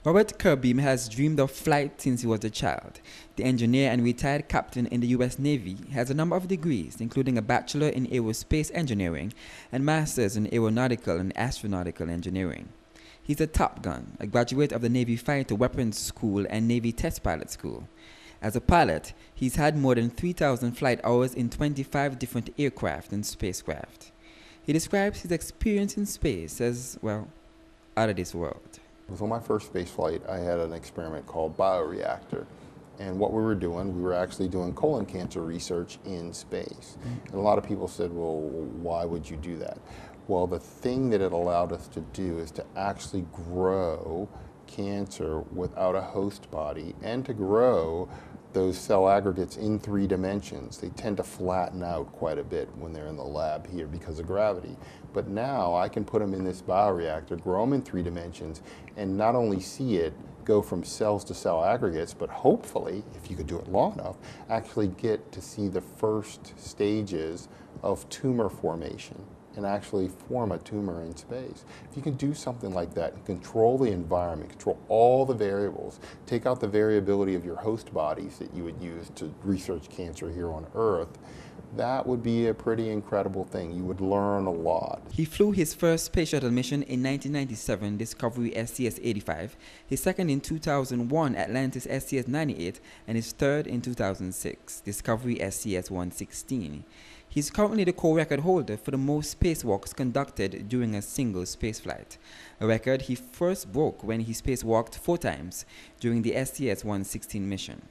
Robert Curbeam has dreamed of flight since he was a child. The engineer and retired captain in the U.S. Navy has a number of degrees, including a bachelor in aerospace engineering and masters in aeronautical and astronautical engineering. He's a Top Gun, a graduate of the Navy Fighter Weapons School and Navy Test Pilot School. As a pilot, he's had more than 3,000 flight hours in 25 different aircraft and spacecraft. He describes his experience in space as, well, out of this world. So on my first space flight, I had an experiment called bioreactor. And what we were actually doing colon cancer research in space. And a lot of people said, well, why would you do that? Well, the thing that it allowed us to do is to actually grow cancer without a host body and to grow those cell aggregates in 3 dimensions. They tend to flatten out quite a bit when they're in the lab here because of gravity. But now I can put them in this bioreactor, grow them in 3 dimensions, and not only see it go from cells to cell aggregates, but hopefully, if you could do it long enough, actually get to see the first stages of tumor formation and actually form a tumor in space. If you can do something like that and control the environment, control all the variables, take out the variability of your host bodies that you would use to research cancer here on Earth, that would be a pretty incredible thing. You would learn a lot. He flew his first space shuttle mission in 1997, Discovery STS-85, his second in 2001, Atlantis STS-98, and his third in 2006, Discovery STS-116. He's currently the co-record holder for the most spacewalks conducted during a single spaceflight, a record he first broke when he spacewalked 4 times during the STS-116 mission.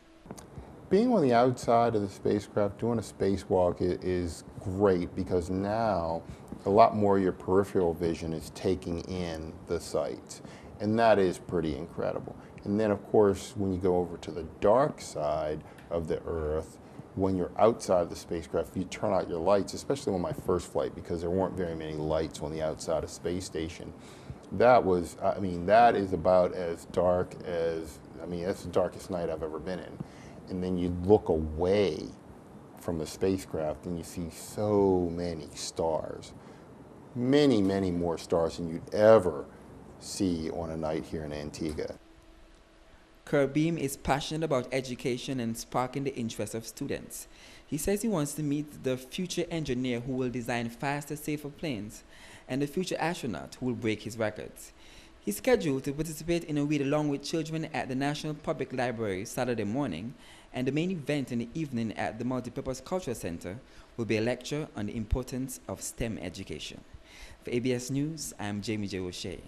Being on the outside of the spacecraft, doing a spacewalk is great because now a lot more of your peripheral vision is taking in the sights, and that is pretty incredible. And then of course, when you go over to the dark side of the Earth, when you're outside of the spacecraft, you turn out your lights, especially on my first flight because there weren't very many lights on the outside of space station. That was, that is about as dark as, that's the darkest night I've ever been in. And then you look away from the spacecraft and you see so many stars. Many, many more stars than you'd ever see on a night here in Antigua. Curbeam is passionate about education and sparking the interest of students. He says he wants to meet the future engineer who will design faster, safer planes and the future astronaut who will break his records. He's scheduled to participate in a read along with children at the National Public Library Saturday morning, and the main event in the evening at the Multipurpose Cultural Center will be a lecture on the importance of STEM education. For ABS News, I'm Jamie J. O'Shea.